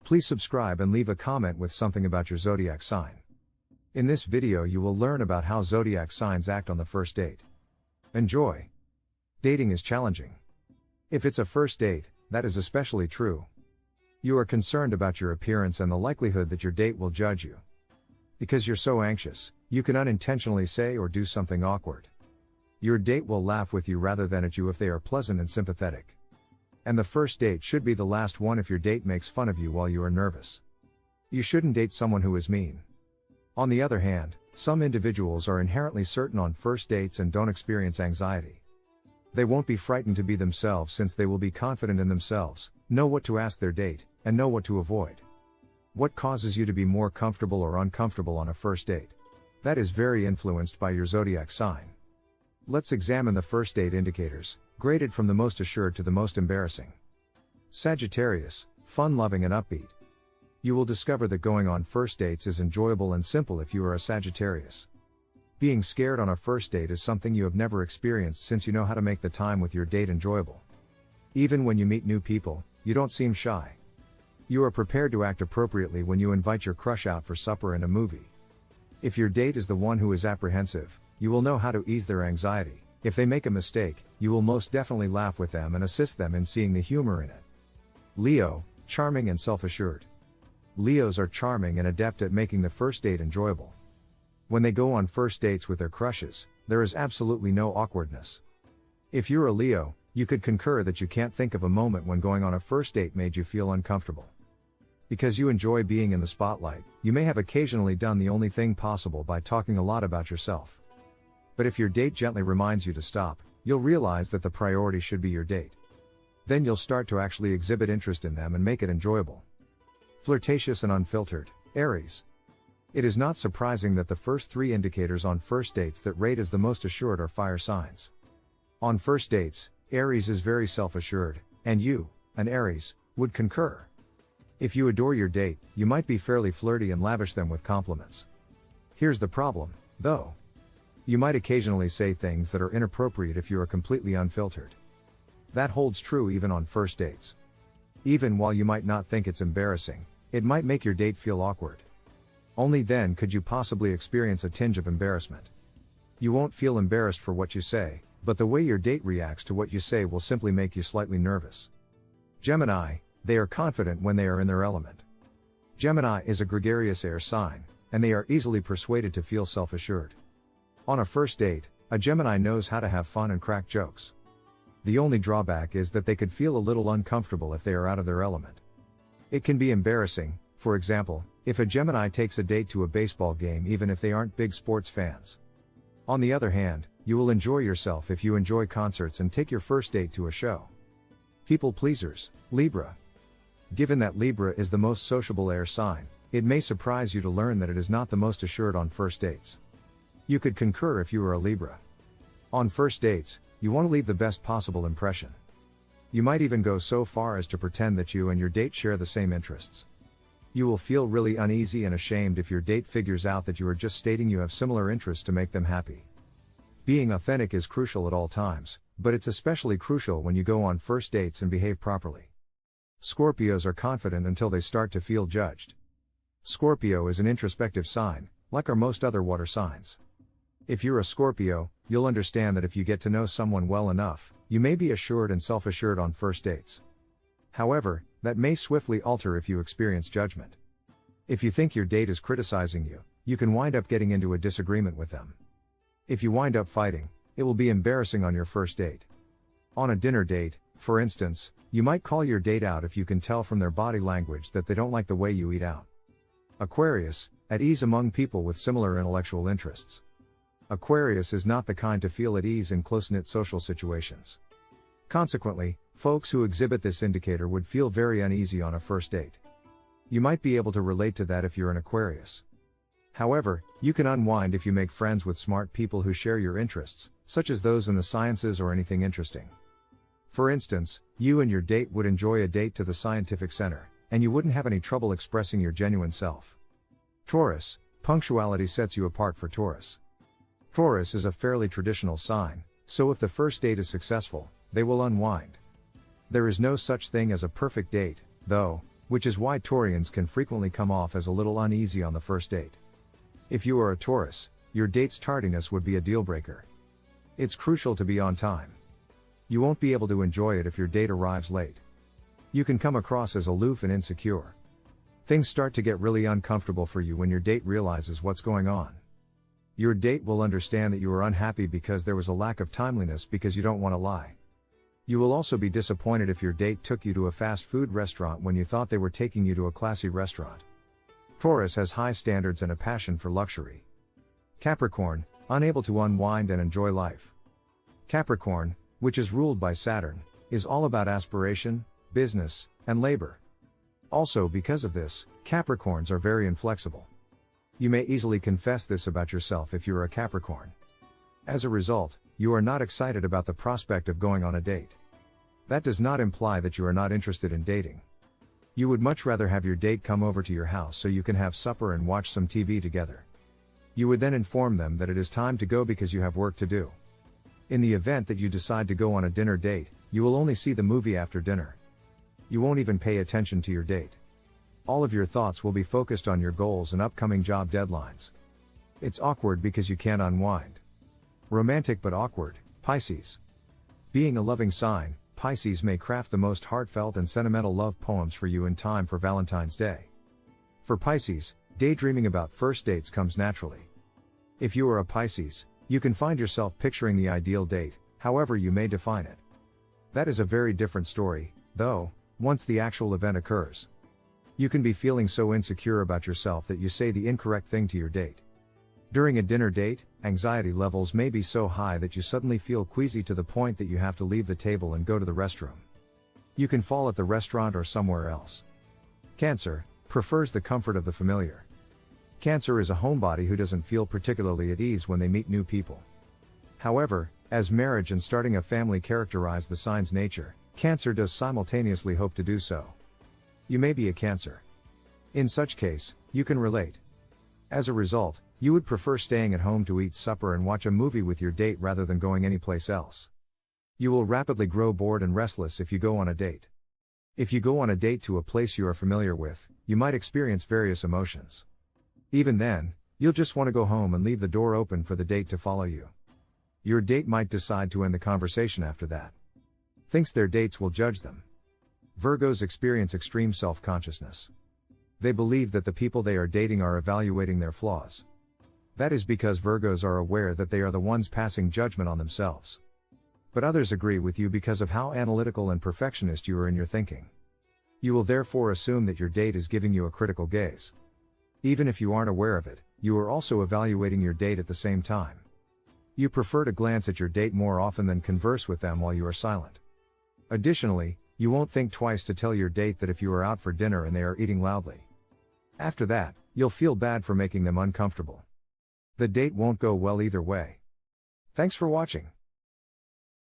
Please subscribe and leave a comment with something about your zodiac sign. In this video you will learn about how zodiac signs act on the first date. Enjoy! Dating is challenging. If it's a first date, that is especially true. You are concerned about your appearance and the likelihood that your date will judge you. Because you're so anxious, you can unintentionally say or do something awkward. Your date will laugh with you rather than at you if they are pleasant and sympathetic. And the first date should be the last one if your date makes fun of you while you are nervous. You shouldn't date someone who is mean. On the other hand, some individuals are inherently certain on first dates and don't experience anxiety. They won't be frightened to be themselves since they will be confident in themselves, know what to ask their date, and know what to avoid. What causes you to be more comfortable or uncomfortable on a first date? That is very influenced by your zodiac sign. Let's examine the first date indicators, graded from the most assured to the most embarrassing. Sagittarius, fun-loving and upbeat. You will discover that going on first dates is enjoyable and simple if you are a Sagittarius. Being scared on a first date is something you have never experienced since you know how to make the time with your date enjoyable. Even when you meet new people, you don't seem shy. You are prepared to act appropriately when you invite your crush out for supper and a movie. If your date is the one who is apprehensive, you will know how to ease their anxiety. If they make a mistake, you will most definitely laugh with them and assist them in seeing the humor in it. Leo, charming and self-assured. Leos are charming and adept at making the first date enjoyable. When they go on first dates with their crushes, there is absolutely no awkwardness. If you're a Leo, you could concur that you can't think of a moment when going on a first date made you feel uncomfortable. Because you enjoy being in the spotlight, you may have occasionally done the only thing possible by talking a lot about yourself. But if your date gently reminds you to stop, you'll realize that the priority should be your date. Then you'll start to actually exhibit interest in them and make it enjoyable. Flirtatious and unfiltered, Aries. It is not surprising that the first three indicators on first dates that rate as the most assured are fire signs. On first dates, Aries is very self-assured, and you, an Aries, would concur. If you adore your date, you might be fairly flirty and lavish them with compliments. Here's the problem, though. You might occasionally say things that are inappropriate if you are completely unfiltered. That holds true even on first dates. Even while you might not think it's embarrassing, it might make your date feel awkward. Only then could you possibly experience a tinge of embarrassment. You won't feel embarrassed for what you say, but the way your date reacts to what you say will simply make you slightly nervous. Gemini, they are confident when they are in their element. Gemini is a gregarious air sign, and they are easily persuaded to feel self-assured. On a first date, a Gemini knows how to have fun and crack jokes. The only drawback is that they could feel a little uncomfortable if they are out of their element. It can be embarrassing, for example, if a Gemini takes a date to a baseball game even if they aren't big sports fans. On the other hand, you will enjoy yourself if you enjoy concerts and take your first date to a show. People pleasers, Libra. Given that Libra is the most sociable air sign, it may surprise you to learn that it is not the most assured on first dates. You could concur if you were a Libra. On first dates, you want to leave the best possible impression. You might even go so far as to pretend that you and your date share the same interests. You will feel really uneasy and ashamed if your date figures out that you are just stating you have similar interests to make them happy. Being authentic is crucial at all times, but it's especially crucial when you go on first dates and behave properly. Scorpios are confident until they start to feel judged. Scorpio is an introspective sign, like are most other water signs. If you're a Scorpio, you'll understand that if you get to know someone well enough, you may be assured and self-assured on first dates. However, that may swiftly alter if you experience judgment. If you think your date is criticizing you, you can wind up getting into a disagreement with them. If you wind up fighting, it will be embarrassing on your first date. On a dinner date, for instance, you might call your date out if you can tell from their body language that they don't like the way you eat out. Aquarius, at ease among people with similar intellectual interests. Aquarius is not the kind to feel at ease in close-knit social situations. Consequently, folks who exhibit this indicator would feel very uneasy on a first date. You might be able to relate to that if you're an Aquarius. However, you can unwind if you make friends with smart people who share your interests, such as those in the sciences or anything interesting. For instance, you and your date would enjoy a date to the scientific center, and you wouldn't have any trouble expressing your genuine self. Taurus, punctuality sets you apart for Taurus. Taurus is a fairly traditional sign, so if the first date is successful, they will unwind. There is no such thing as a perfect date, though, which is why Taurians can frequently come off as a little uneasy on the first date. If you are a Taurus, your date's tardiness would be a deal breaker. It's crucial to be on time. You won't be able to enjoy it if your date arrives late. You can come across as aloof and insecure. Things start to get really uncomfortable for you when your date realizes what's going on. Your date will understand that you are unhappy because there was a lack of timeliness because you don't want to lie. You will also be disappointed if your date took you to a fast food restaurant when you thought they were taking you to a classy restaurant. Taurus has high standards and a passion for luxury. Capricorn, unable to unwind and enjoy life. Capricorn, which is ruled by Saturn, is all about aspiration, business, and labor. Also, because of this, Capricorns are very inflexible. You may easily confess this about yourself if you are a Capricorn. As a result, you are not excited about the prospect of going on a date. That does not imply that you are not interested in dating. You would much rather have your date come over to your house so you can have supper and watch some TV together. You would then inform them that it is time to go because you have work to do. In the event that you decide to go on a dinner date, you will only see the movie after dinner. You won't even pay attention to your date. All of your thoughts will be focused on your goals and upcoming job deadlines. It's awkward because you can't unwind. Romantic but awkward, Pisces. Being a loving sign, Pisces may craft the most heartfelt and sentimental love poems for you in time for Valentine's Day. For Pisces, daydreaming about first dates comes naturally. If you are a Pisces, you can find yourself picturing the ideal date, however you may define it. That is a very different story, though, once the actual event occurs. You can be feeling so insecure about yourself that you say the incorrect thing to your date. During a dinner date, anxiety levels may be so high that you suddenly feel queasy to the point that you have to leave the table and go to the restroom. You can fall at the restaurant or somewhere else. Cancer prefers the comfort of the familiar. Cancer is a homebody who doesn't feel particularly at ease when they meet new people. However, as marriage and starting a family characterize the sign's nature, Cancer does simultaneously hope to do so. You may be a Cancer. In such case, you can relate. As a result, you would prefer staying at home to eat supper and watch a movie with your date rather than going anyplace else. You will rapidly grow bored and restless if you go on a date. If you go on a date to a place you are familiar with, you might experience various emotions. Even then, you'll just want to go home and leave the door open for the date to follow you. Your date might decide to end the conversation after that. Thinks their dates will judge them. Virgos experience extreme self-consciousness. They believe that the people they are dating are evaluating their flaws. That is because Virgos are aware that they are the ones passing judgment on themselves. But others agree with you because of how analytical and perfectionist you are in your thinking. You will therefore assume that your date is giving you a critical gaze. Even if you aren't aware of it, you are also evaluating your date at the same time. You prefer to glance at your date more often than converse with them while you are silent. Additionally, you won't think twice to tell your date that if you are out for dinner and they are eating loudly. After that, you'll feel bad for making them uncomfortable. The date won't go well either way. Thanks for watching.